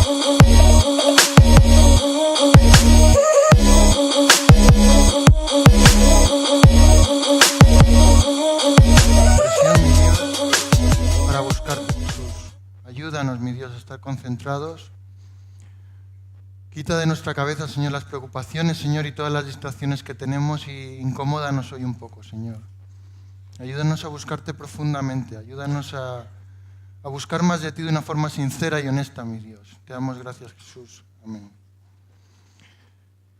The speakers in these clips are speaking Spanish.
Para buscarte, Jesús. Ayúdanos, mi Dios, a estar concentrados. Quita de nuestra cabeza, Señor, las preocupaciones, Señor, y todas las distracciones que tenemos y incomódanos hoy un poco, Señor. Ayúdanos a buscarte profundamente, ayúdanos a buscar más de ti de una forma sincera y honesta, mi Dios. Te damos gracias, Jesús. Amén.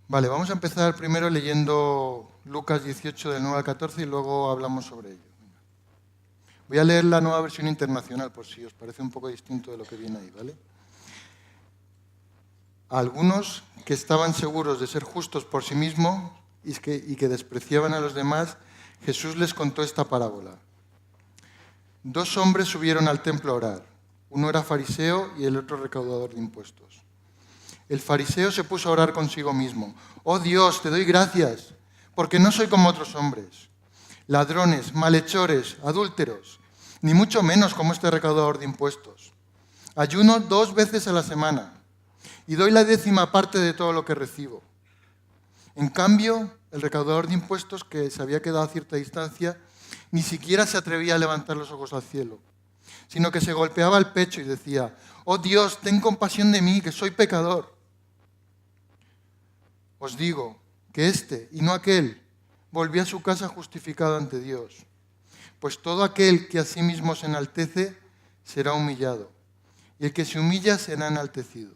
Vale, vamos a empezar primero leyendo Lucas 18 del 9 al 14 y luego hablamos sobre ello. Voy a leer la Nueva Versión Internacional por si os parece un poco distinto de lo que viene ahí, ¿vale? A algunos que estaban seguros de ser justos por sí mismos y que despreciaban a los demás, Jesús les contó esta parábola. 2 hombres subieron al templo a orar. Uno era fariseo y el otro recaudador de impuestos. El fariseo se puso a orar consigo mismo. «Oh Dios, te doy gracias, porque no soy como otros hombres, ladrones, malhechores, adúlteros, ni mucho menos como este recaudador de impuestos. Ayuno 2 veces a la semana y doy la 10ª parte de todo lo que recibo». En cambio, el recaudador de impuestos, que se había quedado a cierta distancia, ni siquiera se atrevía a levantar los ojos al cielo, sino que se golpeaba el pecho y decía: «Oh Dios, ten compasión de mí, que soy pecador». Os digo que este y no aquel volvió a su casa justificado ante Dios, pues todo aquel que a sí mismo se enaltece será humillado, y el que se humilla será enaltecido.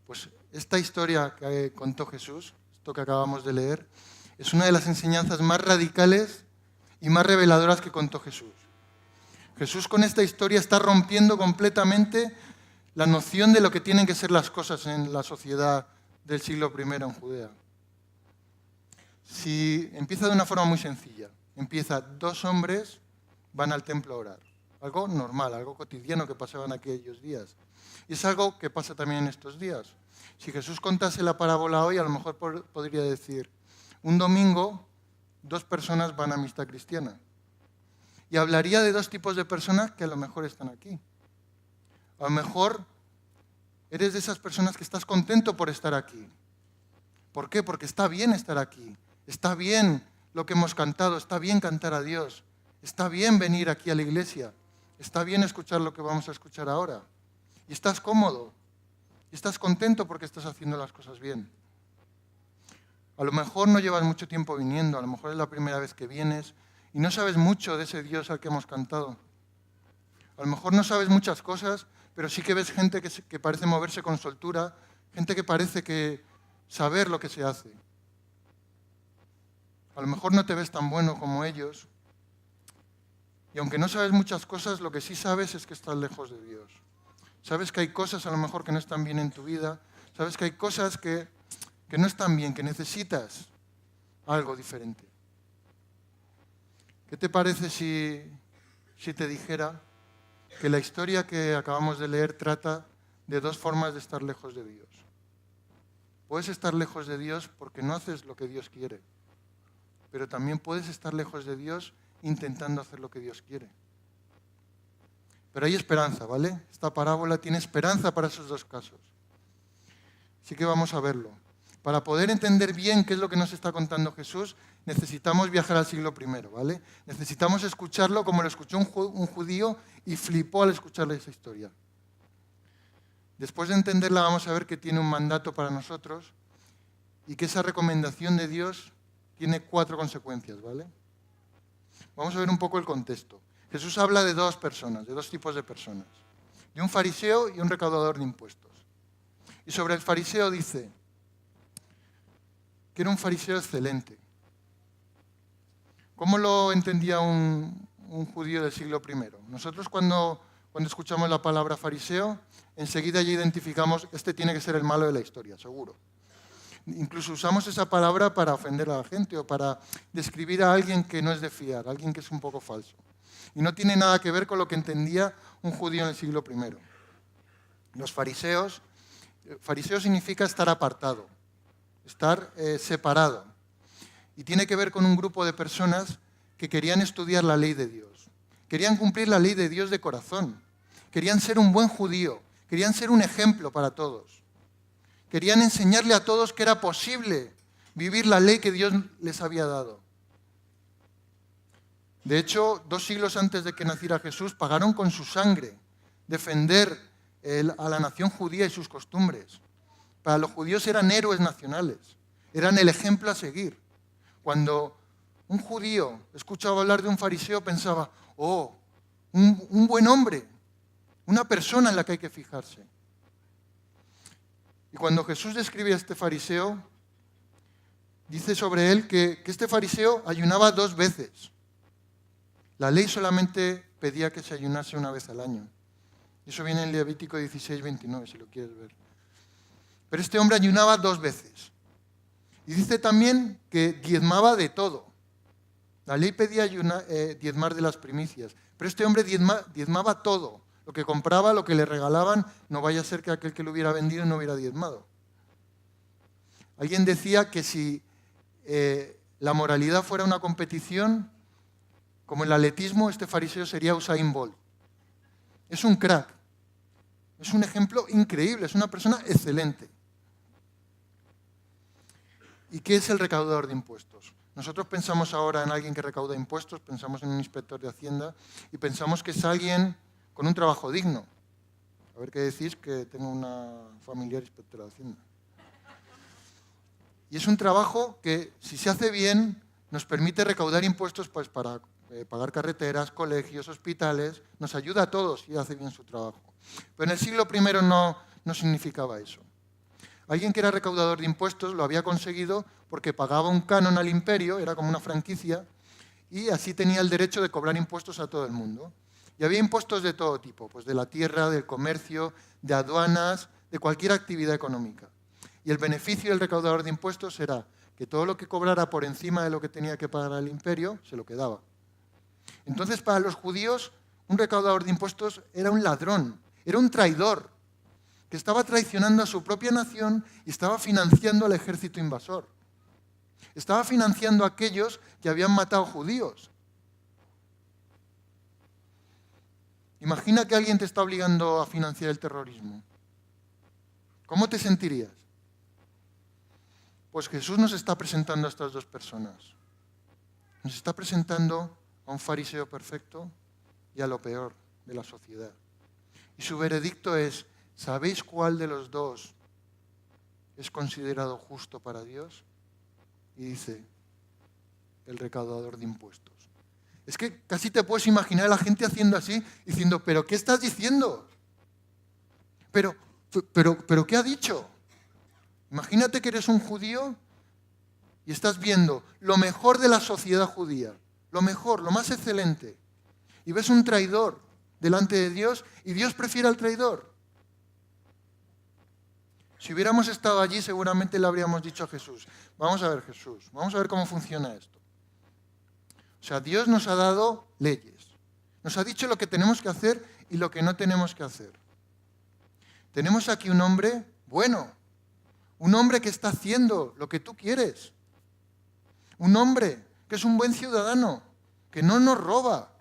Pues esta historia que contó Jesús, esto que acabamos de leer, es una de las enseñanzas más radicales y más reveladoras que contó Jesús. Jesús con esta historia está rompiendo completamente la noción de lo que tienen que ser las cosas en la sociedad del siglo I en Judea. Si empieza de una forma muy sencilla, empieza: 2 hombres van al templo a orar. Algo normal, algo cotidiano que pasaba en aquellos días. Y es algo que pasa también en estos días. Si Jesús contase la parábola hoy, a lo mejor podría decir: un domingo 2 personas van a Amistad Cristiana. Y hablaría de 2 tipos de personas que a lo mejor están aquí. A lo mejor eres de esas personas que estás contento por estar aquí. ¿Por qué? Porque está bien estar aquí. Está bien lo que hemos cantado, está bien cantar a Dios. Está bien venir aquí a la iglesia. Está bien escuchar lo que vamos a escuchar ahora. Y estás cómodo. Y estás contento porque estás haciendo las cosas bien. A lo mejor no llevas mucho tiempo viniendo, a lo mejor es la primera vez que vienes y no sabes mucho de ese Dios al que hemos cantado. A lo mejor no sabes muchas cosas, pero sí que ves gente que parece moverse con soltura, gente que parece que saber lo que se hace. A lo mejor no te ves tan bueno como ellos. Y aunque no sabes muchas cosas, lo que sí sabes es que estás lejos de Dios. Sabes que hay cosas a lo mejor que no están bien en tu vida. Sabes que hay cosas que no están bien, que necesitas algo diferente. ¿Qué te parece si te dijera que la historia que acabamos de leer trata de 2 formas de estar lejos de Dios? Puedes estar lejos de Dios porque no haces lo que Dios quiere, pero también puedes estar lejos de Dios intentando hacer lo que Dios quiere. Pero hay esperanza, ¿vale? Esta parábola tiene esperanza para esos 2 casos. Así que vamos a verlo. Para poder entender bien qué es lo que nos está contando Jesús, necesitamos viajar al siglo I, ¿vale? Necesitamos escucharlo como lo escuchó un judío y flipó al escucharle esa historia. Después de entenderla, vamos a ver que tiene un mandato para nosotros y que esa recomendación de Dios tiene 4 consecuencias, ¿vale? Vamos a ver un poco el contexto. Jesús habla de 2 personas, de 2 tipos de personas, de un fariseo y un recaudador de impuestos. Y sobre el fariseo dice que era un fariseo excelente. ¿Cómo lo entendía un judío del siglo I? Nosotros cuando escuchamos la palabra fariseo, enseguida ya identificamos: este tiene que ser el malo de la historia, seguro. Incluso usamos esa palabra para ofender a la gente o para describir a alguien que no es de fiar, alguien que es un poco falso. Y no tiene nada que ver con lo que entendía un judío en el siglo I. Los fariseos significa estar apartado, estar separado. Y tiene que ver con un grupo de personas que querían estudiar la ley de Dios. Querían cumplir la ley de Dios de corazón. Querían ser un buen judío. Querían ser un ejemplo para todos. Querían enseñarle a todos que era posible vivir la ley que Dios les había dado. De hecho, 2 siglos antes de que naciera Jesús, pagaron con su sangre defender a la nación judía y sus costumbres. Para los judíos eran héroes nacionales, eran el ejemplo a seguir. Cuando un judío escuchaba hablar de un fariseo, pensaba, oh, un buen hombre, una persona en la que hay que fijarse. Y cuando Jesús describe a este fariseo, dice sobre él que este fariseo ayunaba 2 veces. La ley solamente pedía que se ayunase una vez al año. Eso viene en Levítico 16, 29, si lo quieres ver. Pero este hombre ayunaba 2 veces. Y dice también que diezmaba de todo. La ley pedía diezmar de las primicias, pero este hombre diezmaba todo. Lo que compraba, lo que le regalaban, no vaya a ser que aquel que lo hubiera vendido no hubiera diezmado. Alguien decía que si la moralidad fuera una competición, como el atletismo, este fariseo sería Usain Bolt. Es un crack. Es un ejemplo increíble, es una persona excelente. ¿Y qué es el recaudador de impuestos? Nosotros pensamos ahora en alguien que recauda impuestos, pensamos en un inspector de Hacienda y pensamos que es alguien con un trabajo digno. A ver qué decís, que tengo una familiar inspectora de Hacienda. Y es un trabajo que, si se hace bien, nos permite recaudar impuestos pues, para pagar carreteras, colegios, hospitales, nos ayuda a todos y hace bien su trabajo. Pero en el siglo I no significaba eso. Alguien que era recaudador de impuestos lo había conseguido porque pagaba un canon al imperio, era como una franquicia, y así tenía el derecho de cobrar impuestos a todo el mundo. Y había impuestos de todo tipo, pues de la tierra, del comercio, de aduanas, de cualquier actividad económica. Y el beneficio del recaudador de impuestos era que todo lo que cobrara por encima de lo que tenía que pagar al imperio, se lo quedaba. Entonces, para los judíos, un recaudador de impuestos era un ladrón, era un traidor, que estaba traicionando a su propia nación y estaba financiando al ejército invasor. Estaba financiando a aquellos que habían matado judíos. Imagina que alguien te está obligando a financiar el terrorismo. ¿Cómo te sentirías? Pues Jesús nos está presentando a estas 2 personas. Nos está presentando a un fariseo perfecto y a lo peor de la sociedad. Y su veredicto es, ¿sabéis cuál de los 2 es considerado justo para Dios? Y dice, el recaudador de impuestos. Es que casi te puedes imaginar a la gente haciendo así, diciendo, ¿pero qué estás diciendo? ¿Pero qué ha dicho? Imagínate que eres un judío y estás viendo lo mejor de la sociedad judía, lo mejor, lo más excelente, y ves un traidor delante de Dios y Dios prefiere al traidor. Si hubiéramos estado allí, seguramente le habríamos dicho a Jesús, vamos a ver Jesús, vamos a ver cómo funciona esto. O sea, Dios nos ha dado leyes, nos ha dicho lo que tenemos que hacer y lo que no tenemos que hacer. Tenemos aquí un hombre bueno, un hombre que está haciendo lo que tú quieres, un hombre que es un buen ciudadano, que no nos roba,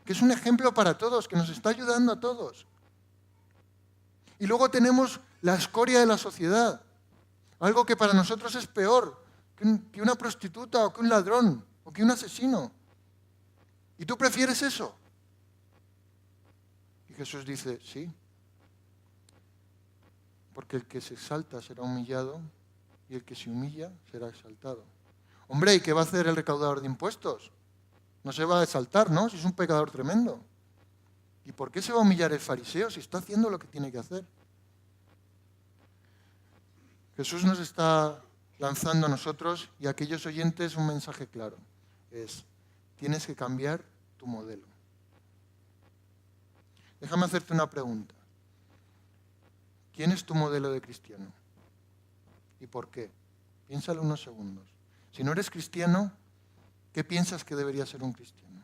que es un ejemplo para todos, que nos está ayudando a todos. Y luego tenemos la escoria de la sociedad, algo que para nosotros es peor que una prostituta o que un ladrón o que un asesino. ¿Y tú prefieres eso? Y Jesús dice, sí, porque el que se exalta será humillado y el que se humilla será exaltado. Hombre, ¿y qué va a hacer el recaudador de impuestos? No se va a exaltar, ¿no? Si es un pecador tremendo. ¿Y por qué se va a humillar el fariseo si está haciendo lo que tiene que hacer? Jesús nos está lanzando a nosotros y a aquellos oyentes un mensaje claro. Es, tienes que cambiar tu modelo. Déjame hacerte una pregunta. ¿Quién es tu modelo de cristiano? ¿Y por qué? Piénsalo unos segundos. Si no eres cristiano, ¿qué piensas que debería ser un cristiano?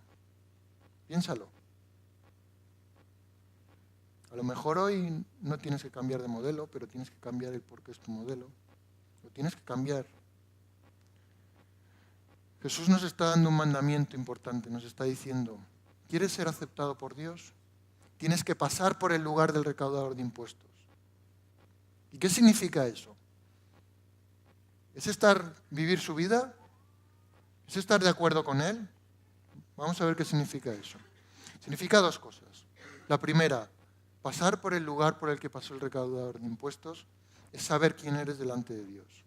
Piénsalo. A lo mejor hoy no tienes que cambiar de modelo, pero tienes que cambiar el por qué es tu modelo. Lo tienes que cambiar. Jesús nos está dando un mandamiento importante, nos está diciendo, ¿quieres ser aceptado por Dios? Tienes que pasar por el lugar del recaudador de impuestos. ¿Y qué significa eso? ¿Es vivir su vida? ¿Es estar de acuerdo con Él? Vamos a ver qué significa eso. Significa dos cosas. La primera, pasar por el lugar por el que pasó el recaudador de impuestos es saber quién eres delante de Dios.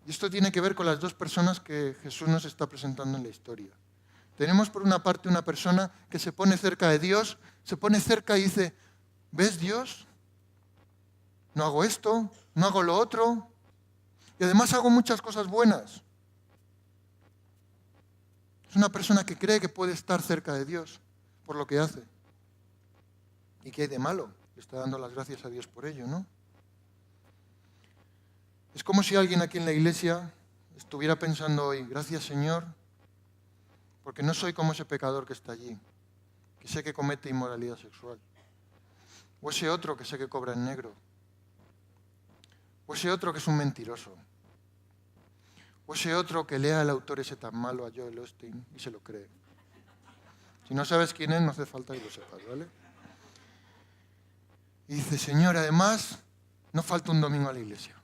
Y esto tiene que ver con las dos personas que Jesús nos está presentando en la historia. Tenemos por una parte una persona que se pone cerca de Dios, se pone cerca y dice, ¿ves Dios? No hago esto, no hago lo otro, y además hago muchas cosas buenas. Es una persona que cree que puede estar cerca de Dios por lo que hace. ¿Y qué hay de malo? Le está dando las gracias a Dios por ello, ¿no? Es como si alguien aquí en la iglesia estuviera pensando hoy, gracias Señor, porque no soy como ese pecador que está allí, que sé que comete inmoralidad sexual. O ese otro que sé que cobra en negro. O ese otro que es un mentiroso. O ese otro que lea al autor ese tan malo, a Joel Osteen, y se lo cree. Si no sabes quién es, no hace falta que lo sepas, ¿vale? Y dice, Señor, además, no falta un domingo a la iglesia.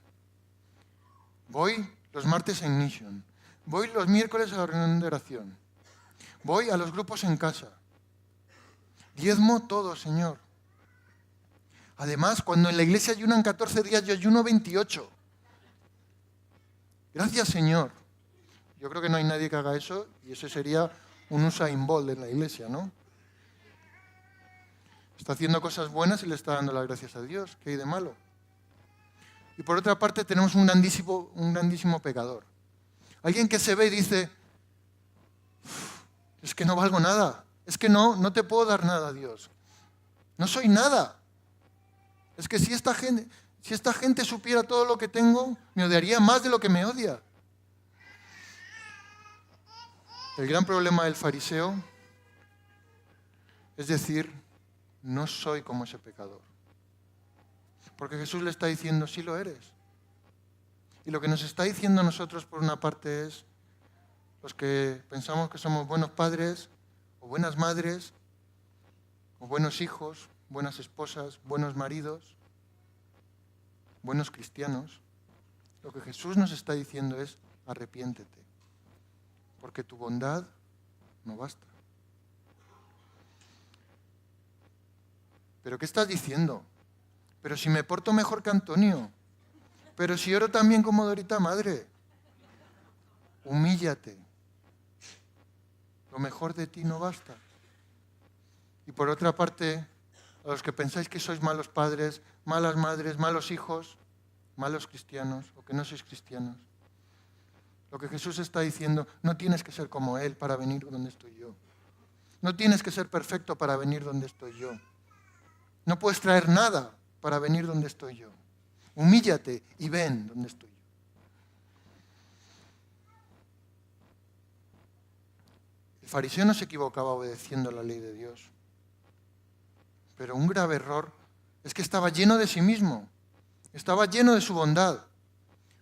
Voy los martes a Ignition. Voy los miércoles a la reunión de oración. Voy a los grupos en casa. Diezmo todo, Señor. Además, cuando en la iglesia ayunan 14 días, yo ayuno 28. Gracias, Señor. Yo creo que no hay nadie que haga eso y ese sería un Usain Bolt en la iglesia, ¿no? Está haciendo cosas buenas y le está dando las gracias a Dios. ¿Qué hay de malo? Y por otra parte tenemos un grandísimo pecador. Alguien que se ve y dice, es que no valgo nada. Es que no te puedo dar nada a Dios. No soy nada. Es que si esta gente supiera todo lo que tengo, me odiaría más de lo que me odia. El gran problema del fariseo es decir, no soy como ese pecador. Porque Jesús le está diciendo, sí lo eres. Y lo que nos está diciendo a nosotros, por una parte, es los que pensamos que somos buenos padres, o buenas madres, o buenos hijos, buenas esposas, buenos maridos, buenos cristianos. Lo que Jesús nos está diciendo es, arrepiéntete, porque tu bondad no basta. ¿Pero qué estás diciendo? Pero si me porto mejor que Antonio, pero si oro también como Dorita Madre, humíllate. Lo mejor de ti no basta. Y por otra parte, a los que pensáis que sois malos padres, malas madres, malos hijos, malos cristianos o que no sois cristianos, lo que Jesús está diciendo, no tienes que ser como Él para venir donde estoy yo. No tienes que ser perfecto para venir donde estoy yo. No puedes traer nada para venir donde estoy yo. Humíllate y ven donde estoy yo. El fariseo no se equivocaba obedeciendo la ley de Dios. Pero un grave error es que estaba lleno de sí mismo. Estaba lleno de su bondad.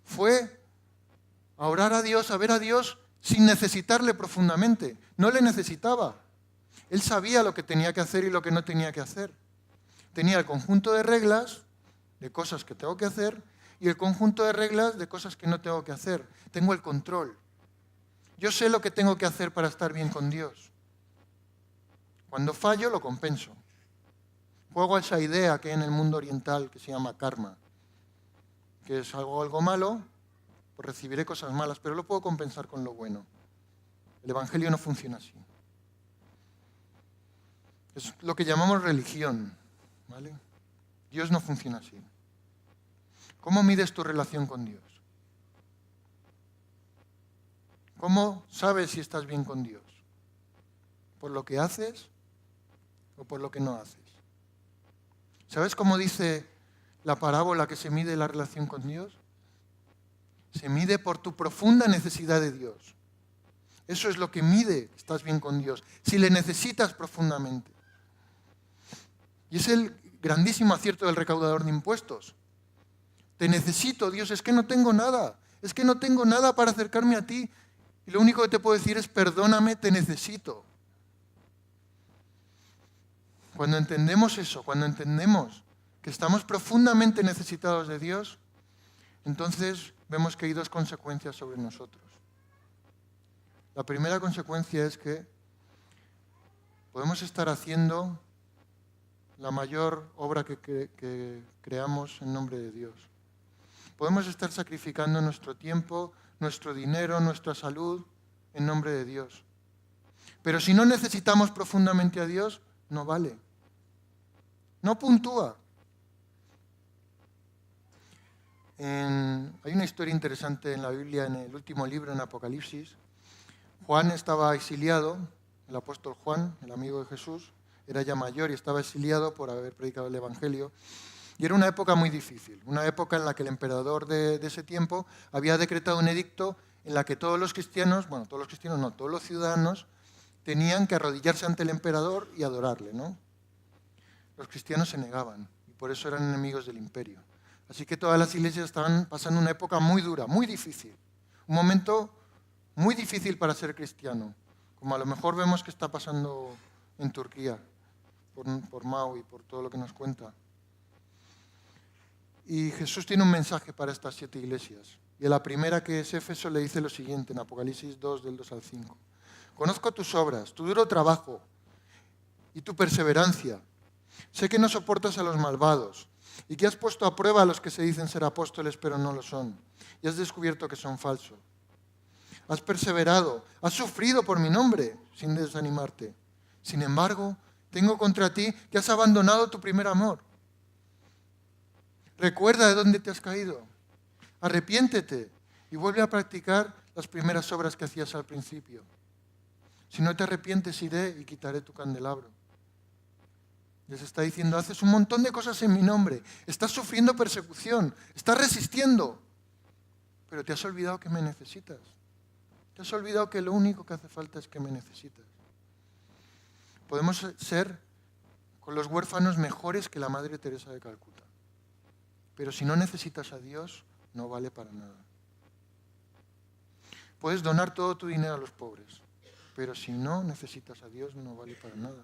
Fue a orar a Dios, a ver a Dios sin necesitarle profundamente. No le necesitaba. Él sabía lo que tenía que hacer y lo que no tenía que hacer. Tenía el conjunto de reglas de cosas que tengo que hacer y el conjunto de reglas de cosas que no tengo que hacer. Tengo el control. Yo sé lo que tengo que hacer para estar bien con Dios. Cuando fallo, lo compenso. Juego a esa idea que hay en el mundo oriental que se llama karma, que es algo malo, pues recibiré cosas malas, pero lo puedo compensar con lo bueno. El Evangelio no funciona así. Es lo que llamamos religión, ¿vale? Dios no funciona así. ¿Cómo mides tu relación con Dios? ¿Cómo sabes si estás bien con Dios? ¿Por lo que haces o por lo que no haces? ¿Sabes cómo dice la parábola que se mide la relación con Dios? Se mide por tu profunda necesidad de Dios. Eso es lo que mide que estás bien con Dios, si le necesitas profundamente. Y es el grandísimo acierto del recaudador de impuestos. Te necesito, Dios, es que no tengo nada. Es que no tengo nada para acercarme a ti. Y lo único que te puedo decir es, perdóname, te necesito. Cuando entendemos eso, cuando entendemos que estamos profundamente necesitados de Dios, entonces vemos que hay dos consecuencias sobre nosotros. La primera consecuencia es que podemos estar haciendo la mayor obra que creamos en nombre de Dios. Podemos estar sacrificando nuestro tiempo, nuestro dinero, nuestra salud en nombre de Dios. Pero si no necesitamos profundamente a Dios, no vale. No puntúa. Hay una historia interesante en la Biblia, en el último libro, en Apocalipsis. Juan estaba exiliado, el apóstol Juan, el amigo de Jesús, era ya mayor y estaba exiliado por haber predicado el Evangelio. Y era una época muy difícil, una época en la que el emperador de ese tiempo había decretado un edicto en la que todos los cristianos, bueno, todos los cristianos no, todos los ciudadanos tenían que arrodillarse ante el emperador y adorarle, ¿no? Los cristianos se negaban y por eso eran enemigos del imperio. Así que todas las iglesias estaban pasando una época muy dura, muy difícil. Un momento muy difícil para ser cristiano, como a lo mejor vemos que está pasando en Turquía, por Mao y por todo lo que nos cuenta. Y Jesús tiene un mensaje para estas 7 iglesias. Y a la primera, que es Éfeso, le dice lo siguiente en Apocalipsis 2, del 2 al 5. Conozco tus obras, tu duro trabajo y tu perseverancia. Sé que no soportas a los malvados y que has puesto a prueba a los que se dicen ser apóstoles pero no lo son. Y has descubierto que son falsos. Has perseverado, has sufrido por mi nombre sin desanimarte. Sin embargo, tengo contra ti que has abandonado tu primer amor. Recuerda de dónde te has caído. Arrepiéntete y vuelve a practicar las primeras obras que hacías al principio. Si no te arrepientes, iré y quitaré tu candelabro. Les está diciendo, haces un montón de cosas en mi nombre, estás sufriendo persecución, estás resistiendo, pero te has olvidado que me necesitas. Te has olvidado que lo único que hace falta es que me necesitas. Podemos ser con los huérfanos mejores que la Madre Teresa de Calcuta, pero si no necesitas a Dios, no vale para nada. Puedes donar todo tu dinero a los pobres, pero si no necesitas a Dios, no vale para nada.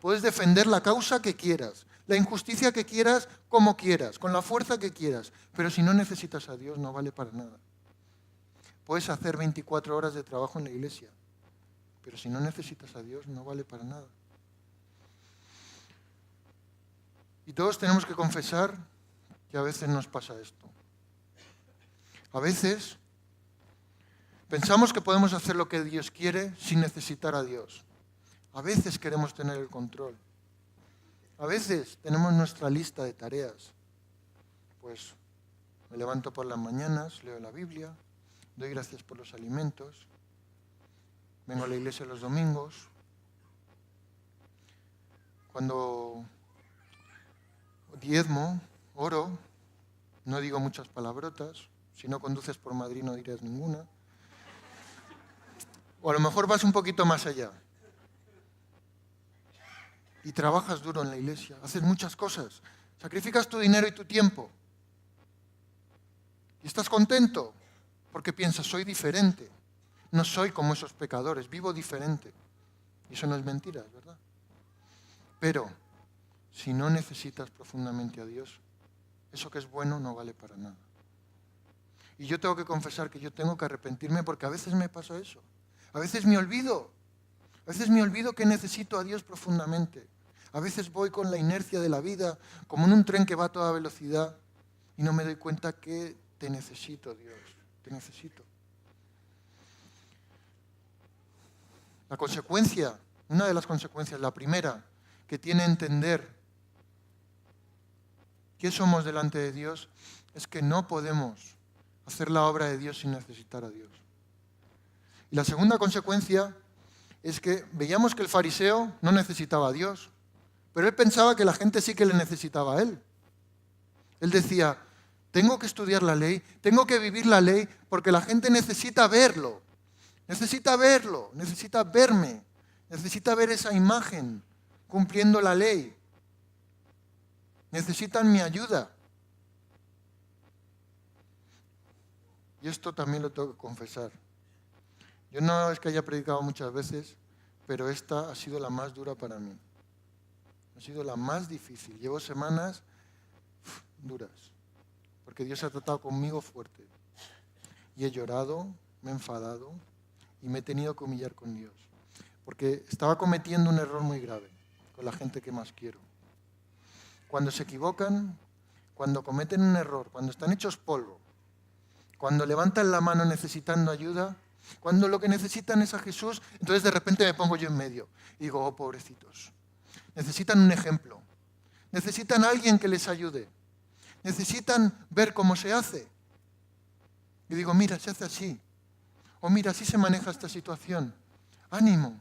Puedes defender la causa que quieras, la injusticia que quieras, como quieras, con la fuerza que quieras, pero si no necesitas a Dios, no vale para nada. Puedes hacer 24 horas de trabajo en la iglesia, pero si no necesitas a Dios, no vale para nada. Y todos tenemos que confesar que a veces nos pasa esto. A veces pensamos que podemos hacer lo que Dios quiere sin necesitar a Dios. A veces queremos tener el control. A veces tenemos nuestra lista de tareas. Pues me levanto por las mañanas, leo la Biblia, doy gracias por los alimentos, vengo a la iglesia los domingos. Cuando diezmo, oro, no digo muchas palabrotas. Si no conduces por Madrid no dirás ninguna. O a lo mejor vas un poquito más allá. Y trabajas duro en la iglesia, haces muchas cosas, sacrificas tu dinero y tu tiempo. Y estás contento porque piensas, soy diferente, no soy como esos pecadores, vivo diferente. Y eso no es mentira, ¿verdad? Pero si no necesitas profundamente a Dios, eso que es bueno no vale para nada. Y yo tengo que confesar que yo tengo que arrepentirme porque a veces me pasa eso. A veces me olvido. A veces me olvido que necesito a Dios profundamente. A veces voy con la inercia de la vida, como en un tren que va a toda velocidad, y no me doy cuenta que te necesito, Dios, te necesito. La consecuencia, una de las consecuencias, la primera, que tiene entender qué somos delante de Dios, es que no podemos hacer la obra de Dios sin necesitar a Dios. Y la segunda consecuencia es que veíamos que el fariseo no necesitaba a Dios, pero él pensaba que la gente sí que le necesitaba a él. Él decía, tengo que estudiar la ley, tengo que vivir la ley, porque la gente necesita verlo, necesita verme, necesita ver esa imagen cumpliendo la ley. Necesitan mi ayuda. Y esto también lo tengo que confesar. Yo no es que haya predicado muchas veces, pero esta ha sido la más dura para mí. Ha sido la más difícil. Llevo semanas duras, porque Dios ha tratado conmigo fuerte. Y he llorado, me he enfadado y me he tenido que humillar con Dios. Porque estaba cometiendo un error muy grave con la gente que más quiero. Cuando se equivocan, cuando cometen un error, cuando están hechos polvo, cuando levantan la mano necesitando ayuda, cuando lo que necesitan es a Jesús, entonces de repente me pongo yo en medio y digo, oh, pobrecitos. Necesitan un ejemplo. Necesitan a alguien que les ayude. Necesitan ver cómo se hace. Y digo, mira, se hace así. O mira, así se maneja esta situación. Ánimo.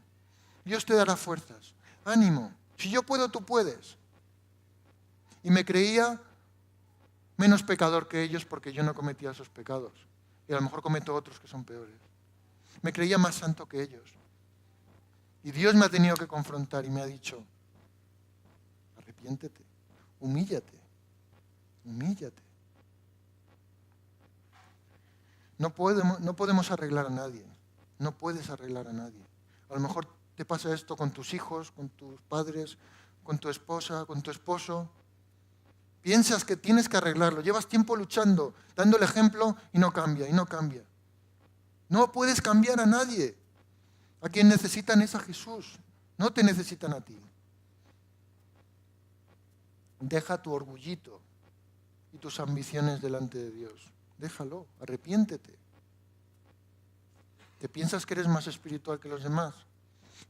Dios te dará fuerzas. Ánimo. Si yo puedo, tú puedes. Y me creía menos pecador que ellos porque yo no cometía esos pecados. Y a lo mejor cometo otros que son peores. Me creía más santo que ellos. Y Dios me ha tenido que confrontar y me ha dicho, arrepiéntete, humíllate, humíllate. No podemos arreglar a nadie. No puedes arreglar a nadie. A lo mejor te pasa esto con tus hijos, con tus padres, con tu esposa, con tu esposo. Piensas que tienes que arreglarlo. Llevas tiempo luchando, dando el ejemplo y no cambia, y no cambia. No puedes cambiar a nadie. A quien necesitan es a Jesús. No te necesitan a ti. Deja tu orgullito y tus ambiciones delante de Dios. Déjalo, arrepiéntete. ¿Te piensas que eres más espiritual que los demás?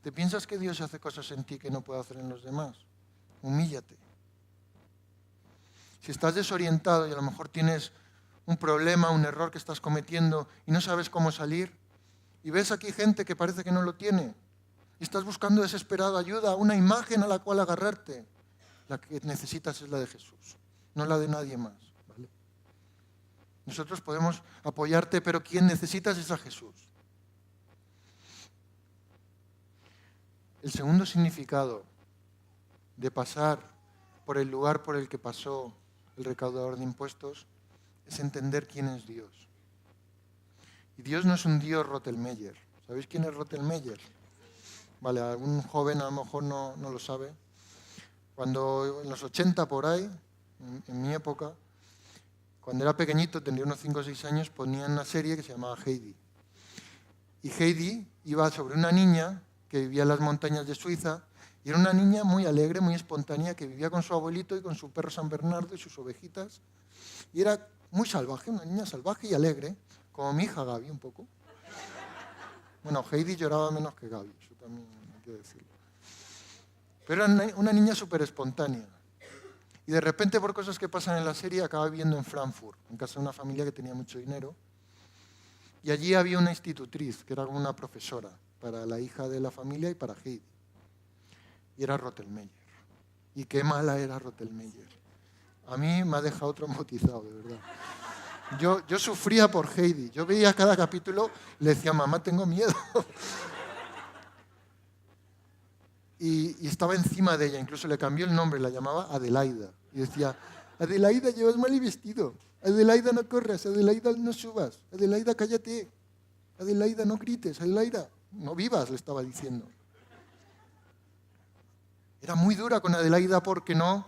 ¿Te piensas que Dios hace cosas en ti que no puede hacer en los demás? Humíllate. Si estás desorientado y a lo mejor tienes un problema, un error que estás cometiendo y no sabes cómo salir, y ves aquí gente que parece que no lo tiene, y estás buscando desesperado ayuda, una imagen a la cual agarrarte, la que necesitas es la de Jesús, no la de nadie más. ¿Vale? Nosotros podemos apoyarte, pero quien necesitas es a Jesús. El segundo significado de pasar por el lugar por el que pasó el recaudador de impuestos es entender quién es Dios. Y Dios no es un Dios Rottelmeier. ¿Sabéis quién es Rottelmeier? Vale, algún joven a lo mejor no lo sabe. Cuando en los 80 por ahí, en mi época, cuando era pequeñito, tendría unos 5 o 6 años, ponían una serie que se llamaba Heidi. Y Heidi iba sobre una niña que vivía en las montañas de Suiza, y era una niña muy alegre, muy espontánea, que vivía con su abuelito y con su perro San Bernardo y sus ovejitas. Y era muy salvaje, una niña salvaje y alegre, como mi hija Gaby un poco. Bueno, Heidi lloraba menos que Gaby, eso también hay que decirlo. Pero era una niña súper espontánea. Y de repente, por cosas que pasan en la serie, acaba viviendo en Frankfurt, en casa de una familia que tenía mucho dinero. Y allí había una institutriz, que era como una profesora, para la hija de la familia y para Heidi. Y era Rottelmeier. Y qué mala era Rottelmeier. A mí me ha dejado traumatizado, de verdad. Yo sufría por Heidi. Yo veía cada capítulo y le decía, mamá, tengo miedo. Y estaba encima de ella, incluso le cambió el nombre, la llamaba Adelaida. Y decía, Adelaida, llevas mal vestido. Adelaida, no corras. Adelaida, no subas. Adelaida, cállate. Adelaida, no grites. Adelaida, no vivas, le estaba diciendo. Era muy dura con Adelaida porque no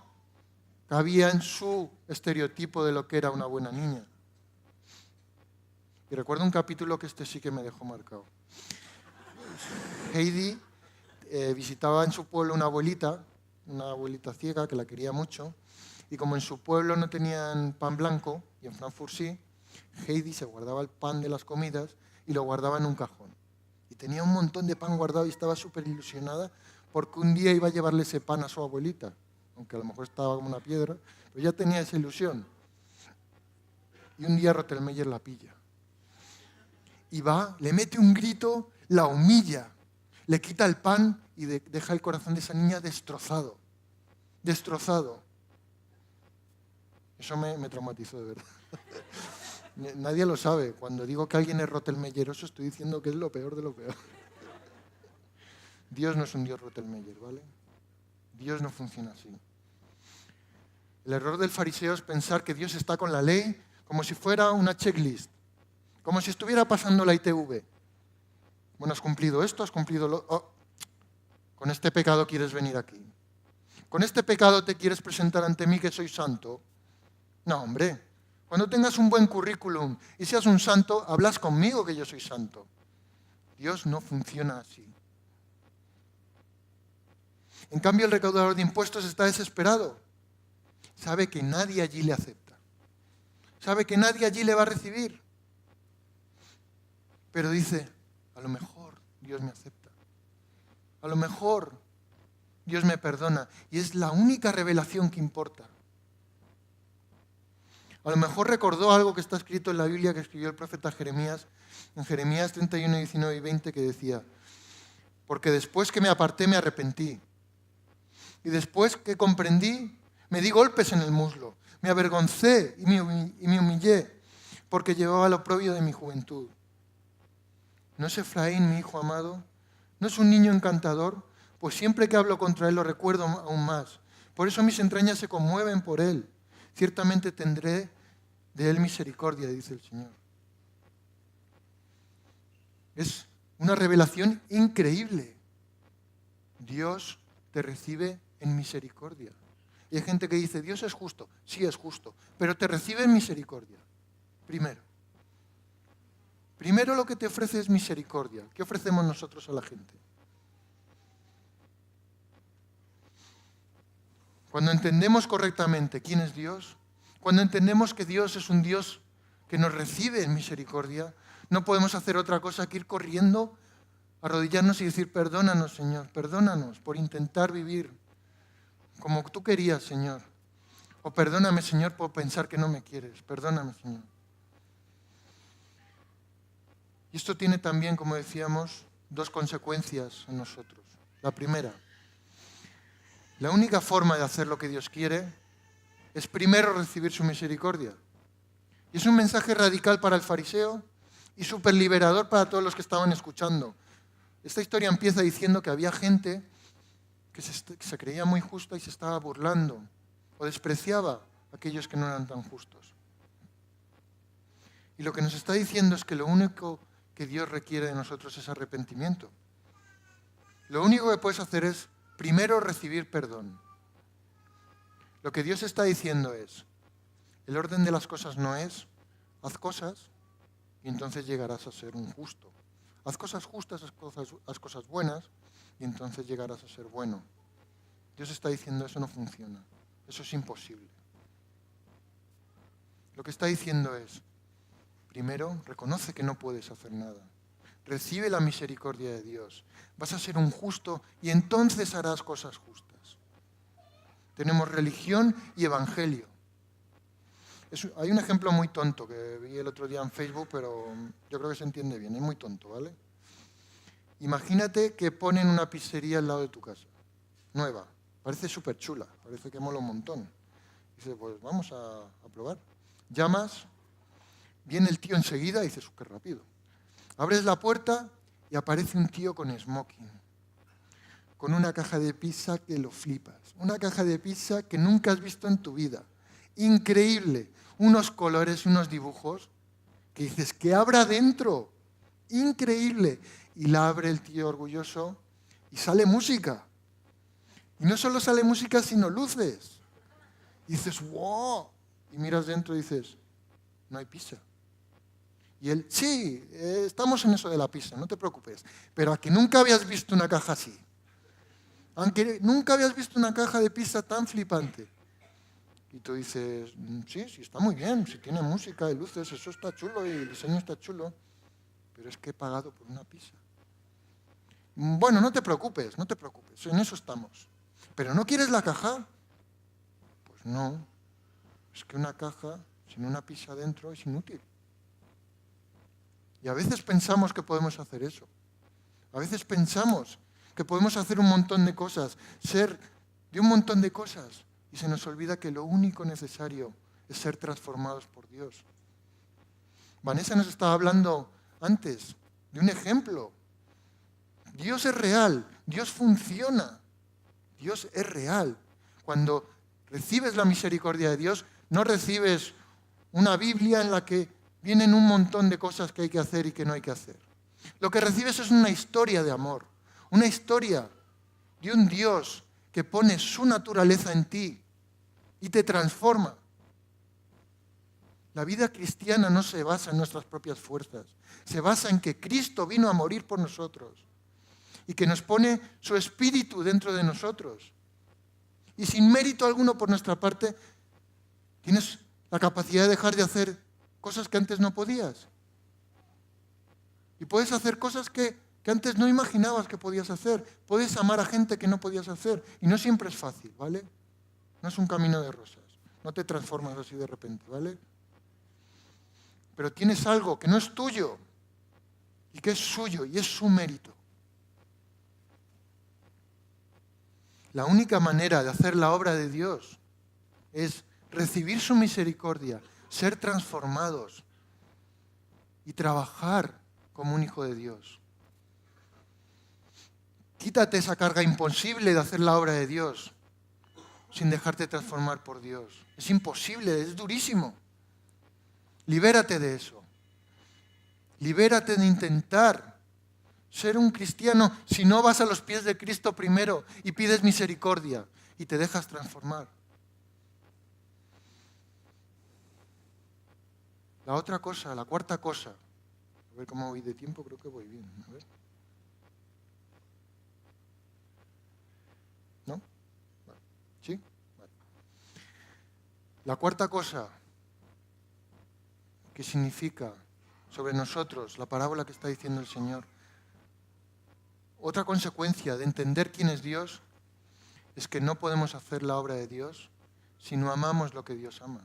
cabía en su estereotipo de lo que era una buena niña. Y recuerdo un capítulo que sí que me dejó marcado. Heidi visitaba en su pueblo una abuelita ciega que la quería mucho, y como en su pueblo no tenían pan blanco, y en Frankfurt sí, Heidi se guardaba el pan de las comidas y lo guardaba en un cajón. Y tenía un montón de pan guardado y estaba súper ilusionada porque un día iba a llevarle ese pan a su abuelita, aunque a lo mejor estaba como una piedra, pero ya tenía esa ilusión. Y un día Rottelmeier la pilla. Y va, le mete un grito, la humilla, le quita el pan y deja el corazón de esa niña destrozado. Destrozado. Eso me traumatizó, de verdad. Nadie lo sabe. Cuando digo que alguien es Rottelmeieroso, estoy diciendo que es lo peor de lo peor. Dios no es un Dios Rottelmeier, ¿vale? Dios no funciona así. El error del fariseo es pensar que Dios está con la ley como si fuera una checklist, como si estuviera pasando la ITV. Bueno, has cumplido esto, has cumplido lo... Oh, con este pecado quieres venir aquí. ¿Con este pecado te quieres presentar ante mí que soy santo? No, hombre. Cuando tengas un buen currículum y seas un santo, hablas conmigo que yo soy santo. Dios no funciona así. En cambio, el recaudador de impuestos está desesperado. Sabe que nadie allí le acepta. Sabe que nadie allí le va a recibir. Pero dice, a lo mejor Dios me acepta. A lo mejor Dios me perdona. Y es la única revelación que importa. A lo mejor recordó algo que está escrito en la Biblia que escribió el profeta Jeremías, en Jeremías 31, 19 y 20, que decía, porque después que me aparté me arrepentí. Y después que comprendí, me di golpes en el muslo. Me avergoncé y me humillé, porque llevaba el oprobio de mi juventud. ¿No es Efraín mi hijo amado? ¿No es un niño encantador? Pues siempre que hablo contra él lo recuerdo aún más. Por eso mis entrañas se conmueven por él. Ciertamente tendré de él misericordia, dice el Señor. Es una revelación increíble. Dios te recibe en misericordia. Y hay gente que dice, Dios es justo. Sí, es justo, pero te recibe en misericordia. Primero lo que te ofrece es misericordia. ¿Qué ofrecemos nosotros a la gente? Cuando entendemos correctamente quién es Dios, cuando entendemos que Dios es un Dios que nos recibe en misericordia, no podemos hacer otra cosa que ir corriendo, arrodillarnos y decir, perdónanos, Señor, perdónanos por intentar vivir como tú querías, Señor. O perdóname, Señor, por pensar que no me quieres. Perdóname, Señor. Y esto tiene también, como decíamos, dos consecuencias en nosotros. La primera, la única forma de hacer lo que Dios quiere es primero recibir su misericordia. Y es un mensaje radical para el fariseo y súper liberador para todos los que estaban escuchando. Esta historia empieza diciendo que había gente que se creía muy justa y se estaba burlando o despreciaba a aquellos que no eran tan justos. Y lo que nos está diciendo es que lo único que Dios requiere de nosotros es arrepentimiento. Lo único que puedes hacer es primero recibir perdón. Lo que Dios está diciendo es, el orden de las cosas no es, haz cosas y entonces llegarás a ser un justo. Haz cosas justas, haz cosas buenas y entonces llegarás a ser bueno. Dios está diciendo, eso no funciona, eso es imposible. Lo que está diciendo es, primero, reconoce que no puedes hacer nada. Recibe la misericordia de Dios. Vas a ser un justo y entonces harás cosas justas. Tenemos religión y evangelio. Hay un ejemplo muy tonto que vi el otro día en Facebook, pero yo creo que se entiende bien. Es muy tonto, ¿vale? Imagínate que ponen una pizzería al lado de tu casa, nueva. Parece súper chula, parece que mola un montón. Dices, pues vamos a probar. Llamas, viene el tío enseguida y dices, qué rápido. Abres la puerta y aparece un tío con smoking, con una caja de pizza que lo flipas. Una caja de pizza que nunca has visto en tu vida. Increíble. Unos colores, unos dibujos que dices, ¿qué habrá dentro? Increíble. Y la abre el tío orgulloso y sale música. Y no solo sale música, sino luces. Y dices, wow. Y miras dentro y dices, no hay pizza. Y él, sí, estamos en eso de la pizza, no te preocupes. Pero a que nunca habías visto una caja así. Aunque nunca habías visto una caja de pizza tan flipante. Y tú dices, sí, está muy bien, si tiene música y luces, eso está chulo y el diseño está chulo. Pero es que he pagado por una pizza. Bueno, no te preocupes, en eso estamos. ¿Pero no quieres la caja? Pues no, es que una caja sin una pizza dentro es inútil. Y a veces pensamos que podemos hacer eso. A veces pensamos que podemos hacer un montón de cosas, ser de un montón de cosas, y se nos olvida que lo único necesario es ser transformados por Dios. Vanessa nos estaba hablando antes de un ejemplo. Dios es real, Dios funciona, Dios es real. Cuando recibes la misericordia de Dios, no recibes una Biblia en la que vienen un montón de cosas que hay que hacer y que no hay que hacer. Lo que recibes es una historia de amor, una historia de un Dios que pone su naturaleza en ti y te transforma. La vida cristiana no se basa en nuestras propias fuerzas, se basa en que Cristo vino a morir por nosotros y que nos pone su espíritu dentro de nosotros. Y sin mérito alguno por nuestra parte, tienes la capacidad de dejar de hacer cosas que antes no podías. Y puedes hacer cosas que antes no imaginabas que podías hacer. Puedes amar a gente que no podías hacer. Y no siempre es fácil, ¿vale? No es un camino de rosas. No te transformas así de repente, ¿vale? Pero tienes algo que no es tuyo y que es suyo y es su mérito. La única manera de hacer la obra de Dios es recibir su misericordia, ser transformados y trabajar como un hijo de Dios. Quítate esa carga imposible de hacer la obra de Dios sin dejarte transformar por Dios. Es imposible, es durísimo. Libérate de eso. Libérate de intentar ser un cristiano si no vas a los pies de Cristo primero y pides misericordia y te dejas transformar. La otra cosa, la cuarta cosa. A ver cómo voy de tiempo, creo que voy bien. A ver. ¿No? Vale. ¿Sí? Vale. La cuarta cosa que significa sobre nosotros la parábola que está diciendo el Señor. Otra consecuencia de entender quién es Dios es que no podemos hacer la obra de Dios si no amamos lo que Dios ama.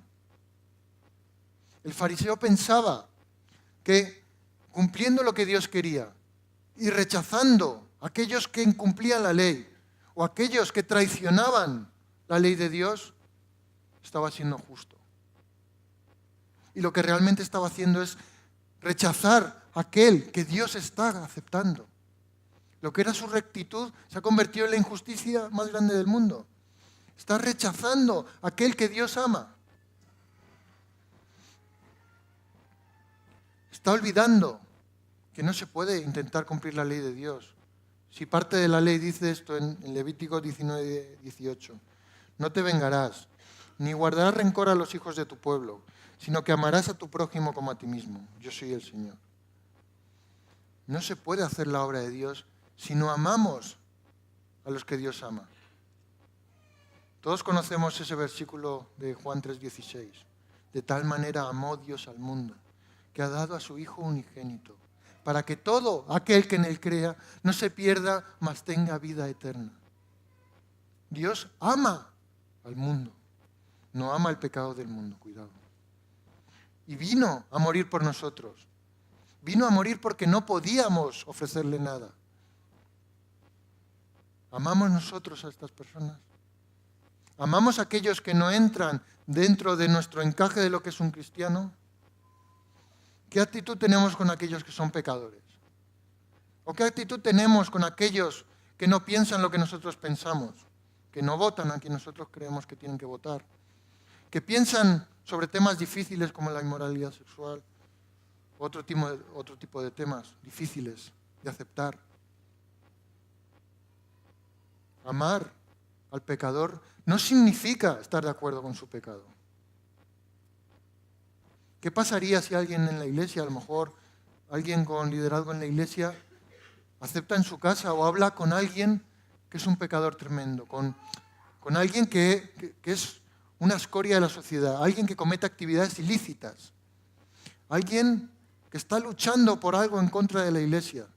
El fariseo pensaba que cumpliendo lo que Dios quería y rechazando a aquellos que incumplían la ley o aquellos que traicionaban la ley de Dios, estaba siendo justo. Y lo que realmente estaba haciendo es rechazar a aquel que Dios está aceptando. Lo que era su rectitud se ha convertido en la injusticia más grande del mundo. Está rechazando a aquel que Dios ama. Está olvidando que no se puede intentar cumplir la ley de Dios. Si parte de la ley dice esto en Levítico 19:18, no te vengarás, ni guardarás rencor a los hijos de tu pueblo, sino que amarás a tu prójimo como a ti mismo. Yo soy el Señor. No se puede hacer la obra de Dios si no amamos a los que Dios ama. Todos conocemos ese versículo de Juan 3:16. De tal manera amó Dios al mundo, que ha dado a su Hijo unigénito, para que todo aquel que en él crea no se pierda, mas tenga vida eterna. Dios ama al mundo, no ama el pecado del mundo, cuidado. Y vino a morir por nosotros. Vino a morir porque no podíamos ofrecerle nada. ¿Amamos nosotros a estas personas? ¿Amamos a aquellos que no entran dentro de nuestro encaje de lo que es un cristiano? ¿Qué actitud tenemos con aquellos que son pecadores? ¿O qué actitud tenemos con aquellos que no piensan lo que nosotros pensamos? Que no votan a quien nosotros creemos que tienen que votar. Que piensan sobre temas difíciles como la inmoralidad sexual, otro tipo de temas difíciles de aceptar. Amar al pecador no significa estar de acuerdo con su pecado. ¿Qué pasaría si alguien en la iglesia, a lo mejor alguien con liderazgo en la iglesia, acepta en su casa o habla con alguien que es un pecador tremendo, con alguien que es una escoria de la sociedad, alguien que comete actividades ilícitas, alguien que está luchando por algo en contra de la iglesia?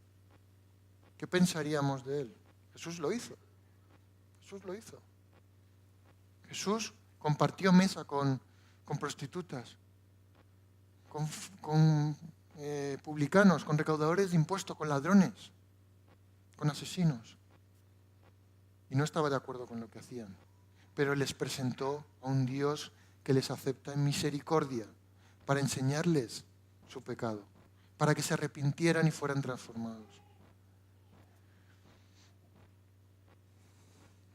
¿Qué pensaríamos de él? Jesús lo hizo. Jesús lo hizo. Jesús compartió mesa con prostitutas, con publicanos, con recaudadores de impuestos, con ladrones, con asesinos. Y no estaba de acuerdo con lo que hacían. Pero les presentó a un Dios que les acepta en misericordia para enseñarles su pecado, para que se arrepintieran y fueran transformados.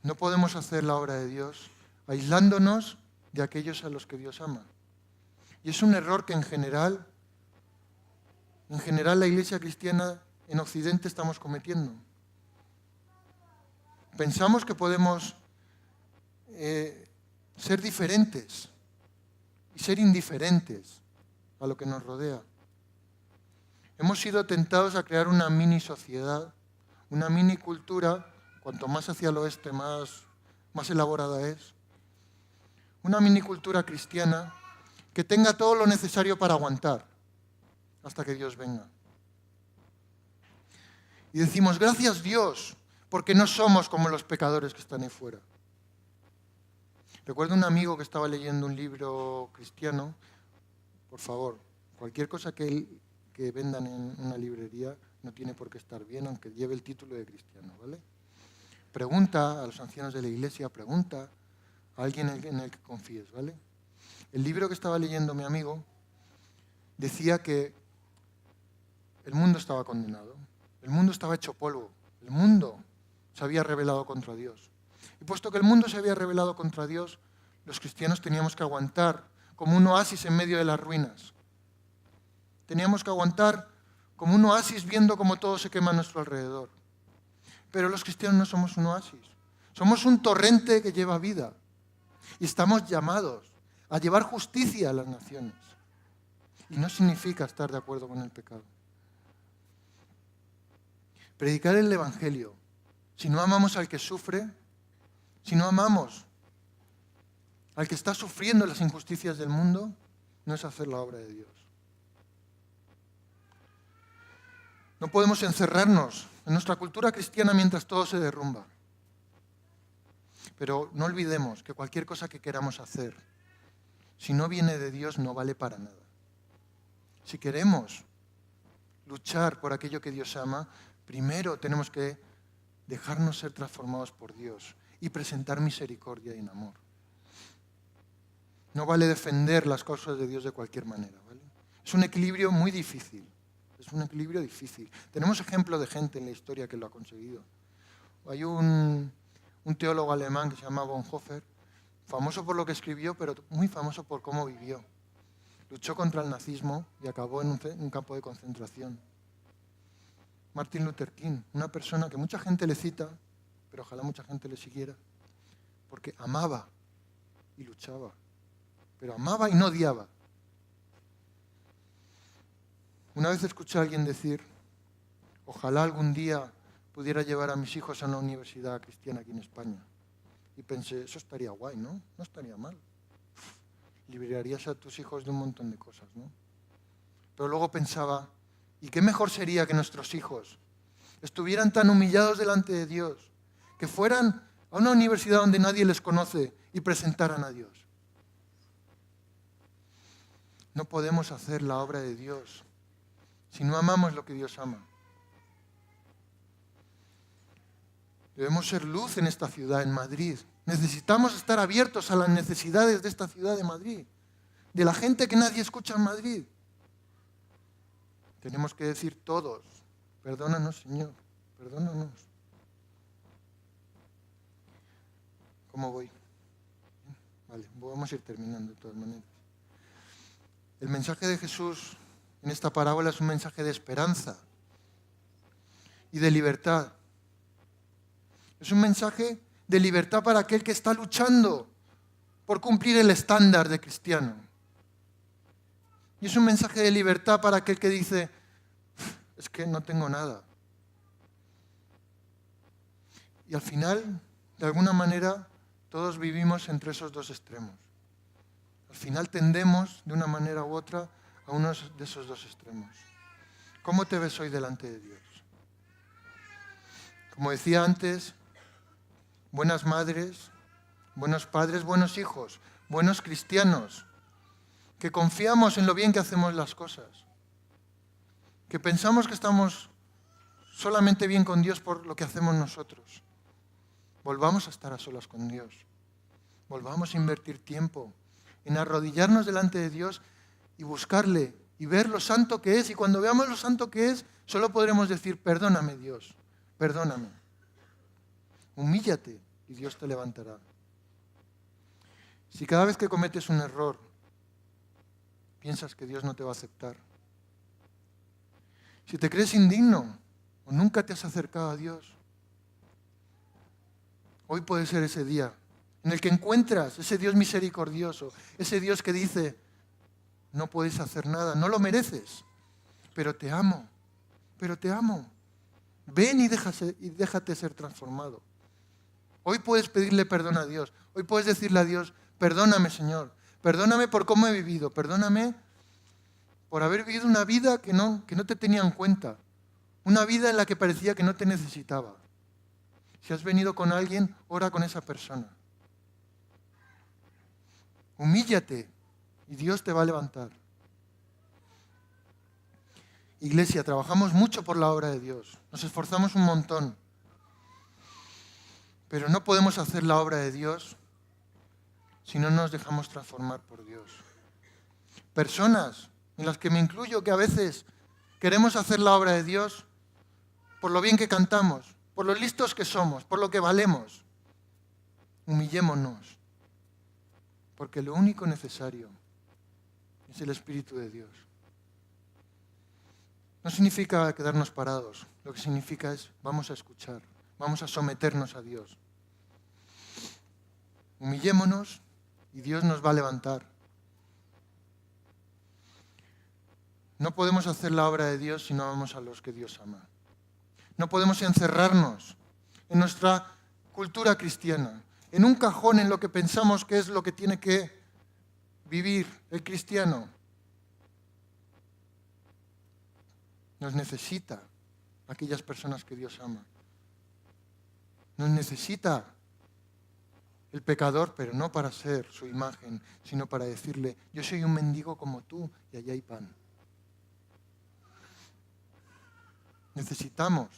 No podemos hacer la obra de Dios aislándonos de aquellos a los que Dios ama. Y es un error que en general la iglesia cristiana en Occidente estamos cometiendo. Pensamos que podemos ser diferentes y ser indiferentes a lo que nos rodea. Hemos sido tentados a crear una mini sociedad, una mini cultura, cuanto más hacia el oeste, más elaborada es. Una mini cultura cristiana que tenga todo lo necesario para aguantar hasta que Dios venga. Y decimos, gracias Dios, porque no somos como los pecadores que están ahí fuera. Recuerdo un amigo que estaba leyendo un libro cristiano. Por favor, cualquier cosa que vendan en una librería no tiene por qué estar bien, aunque lleve el título de cristiano, ¿vale? Pregunta a los ancianos de la iglesia, pregunta a alguien en el que confíes, ¿vale? El libro que estaba leyendo mi amigo decía que el mundo estaba condenado, el mundo estaba hecho polvo, el mundo se había rebelado contra Dios. Y puesto que el mundo se había rebelado contra Dios, los cristianos teníamos que aguantar como un oasis en medio de las ruinas. Teníamos que aguantar como un oasis viendo cómo todo se quema a nuestro alrededor. Pero los cristianos no somos un oasis, somos un torrente que lleva vida. Y estamos llamados a llevar justicia a las naciones. Y no significa estar de acuerdo con el pecado. Predicar el Evangelio, si no amamos al que sufre, si no amamos al que está sufriendo las injusticias del mundo, no es hacer la obra de Dios. No podemos encerrarnos en nuestra cultura cristiana mientras todo se derrumba. Pero no olvidemos que cualquier cosa que queramos hacer, si no viene de Dios, no vale para nada. Si queremos luchar por aquello que Dios ama, primero tenemos que dejarnos ser transformados por Dios y presentar misericordia y en amor. No vale defender las cosas de Dios de cualquier manera, ¿vale? Es un equilibrio muy difícil. Es un equilibrio difícil. Tenemos ejemplos de gente en la historia que lo ha conseguido. Hay un teólogo alemán que se llama Bonhoeffer, famoso por lo que escribió, pero muy famoso por cómo vivió. Luchó contra el nazismo y acabó en un campo de concentración. Martin Luther King, una persona que mucha gente le cita, pero ojalá mucha gente le siguiera, porque amaba y luchaba, pero amaba y no odiaba. Una vez escuché a alguien decir, ojalá algún día pudiera llevar a mis hijos a una universidad cristiana aquí en España. Y pensé, eso estaría guay, ¿no? No estaría mal. Liberarías a tus hijos de un montón de cosas, ¿no? Pero luego pensaba, ¿y qué mejor sería que nuestros hijos estuvieran tan humillados delante de Dios, que fueran a una universidad donde nadie les conoce y presentaran a Dios? No podemos hacer la obra de Dios si no amamos lo que Dios ama. Debemos ser luz en esta ciudad, en Madrid. Necesitamos estar abiertos a las necesidades de esta ciudad de Madrid, de la gente que nadie escucha en Madrid. Tenemos que decir todos, perdónanos, Señor, perdónanos. ¿Cómo voy? Vale, vamos a ir terminando de todas maneras. El mensaje de Jesús en esta parábola es un mensaje de esperanza y de libertad. Es un mensaje de libertad para aquel que está luchando por cumplir el estándar de cristiano. Y es un mensaje de libertad para aquel que dice, es que no tengo nada. Y al final, de alguna manera, todos vivimos entre esos dos extremos. Al final tendemos, de una manera u otra, a uno de esos dos extremos. ¿Cómo te ves hoy delante de Dios? Como decía antes, buenas madres, buenos padres, buenos hijos, buenos cristianos, que confiamos en lo bien que hacemos las cosas, que pensamos que estamos solamente bien con Dios por lo que hacemos nosotros. Volvamos a estar a solas con Dios. Volvamos a invertir tiempo en arrodillarnos delante de Dios y buscarle y ver lo santo que es. Y cuando veamos lo santo que es, solo podremos decir, perdóname Dios, perdóname. Humíllate y Dios te levantará. Si cada vez que cometes un error piensas que Dios no te va a aceptar, si te crees indigno o nunca te has acercado a Dios, hoy puede ser ese día en el que encuentras ese Dios misericordioso, ese Dios que dice, no puedes hacer nada, no lo mereces, pero te amo, Ven y déjate ser transformado. Hoy puedes pedirle perdón a Dios, hoy puedes decirle a Dios, perdóname, Señor, perdóname por cómo he vivido, perdóname por haber vivido una vida que no te tenía en cuenta, una vida en la que parecía que no te necesitaba. Si has venido con alguien, ora con esa persona. Humíllate y Dios te va a levantar. Iglesia, trabajamos mucho por la obra de Dios, nos esforzamos un montón, pero no podemos hacer la obra de Dios si no nos dejamos transformar por Dios. Personas, en las que me incluyo, que a veces queremos hacer la obra de Dios por lo bien que cantamos, por lo listos que somos, por lo que valemos. Humillémonos, porque lo único necesario es el Espíritu de Dios. No significa quedarnos parados, lo que significa es vamos a escuchar, vamos a someternos a Dios. Humillémonos y Dios nos va a levantar. No podemos hacer la obra de Dios si no amamos a los que Dios ama. No podemos encerrarnos en nuestra cultura cristiana, en un cajón en lo que pensamos que es lo que tiene que vivir el cristiano. Nos necesita aquellas personas que Dios ama. Nos necesita el pecador, pero no para ser su imagen, sino para decirle, yo soy un mendigo como tú y allá hay pan. Necesitamos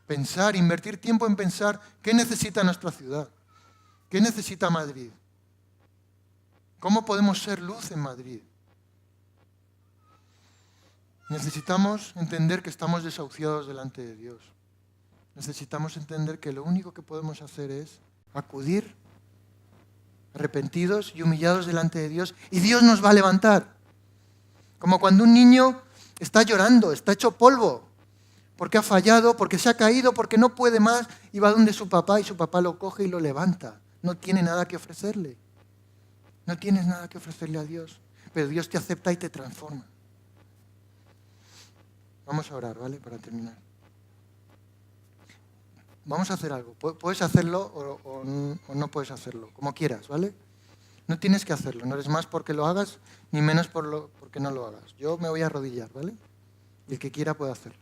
pensar, invertir tiempo en pensar qué necesita nuestra ciudad, qué necesita Madrid, cómo podemos ser luz en Madrid. Necesitamos entender que estamos desahuciados delante de Dios. Necesitamos entender que lo único que podemos hacer es acudir arrepentidos y humillados delante de Dios y Dios nos va a levantar. Como cuando un niño está llorando, está hecho polvo, porque ha fallado, porque se ha caído, porque no puede más y va donde su papá y su papá lo coge y lo levanta. No tiene nada que ofrecerle. No tienes nada que ofrecerle a Dios, pero Dios te acepta y te transforma. Vamos a orar, ¿vale? Para terminar. Vamos a hacer algo. Puedes hacerlo o no puedes hacerlo, como quieras, ¿vale? No tienes que hacerlo, no eres más porque lo hagas, ni menos porque no lo hagas. Yo me voy a arrodillar, ¿vale? Y el que quiera puede hacerlo.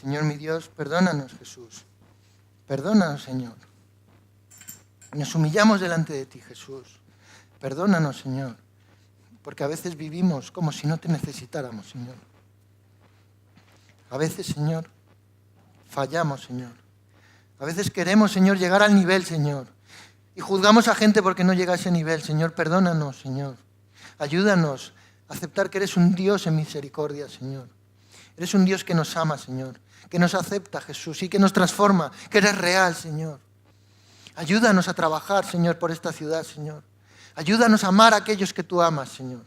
Señor mi Dios, perdónanos, Jesús. Perdónanos, Señor. Nos humillamos delante de ti, Jesús. Perdónanos, Señor. Porque a veces vivimos como si no te necesitáramos, Señor. A veces, Señor, fallamos, Señor. A veces queremos, Señor, llegar al nivel, Señor. Y juzgamos a gente porque no llega a ese nivel, Señor. Perdónanos, Señor. Ayúdanos a aceptar que eres un Dios en misericordia, Señor. Eres un Dios que nos ama, Señor. Que nos acepta, Jesús, y que nos transforma. Que eres real, Señor. Ayúdanos a trabajar, Señor, por esta ciudad, Señor. Ayúdanos a amar a aquellos que tú amas, Señor.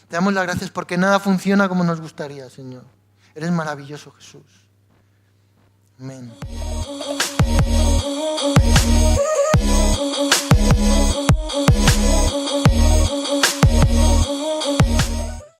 Te damos las gracias porque nada funciona como nos gustaría, Señor. Eres maravilloso, Jesús. Amén.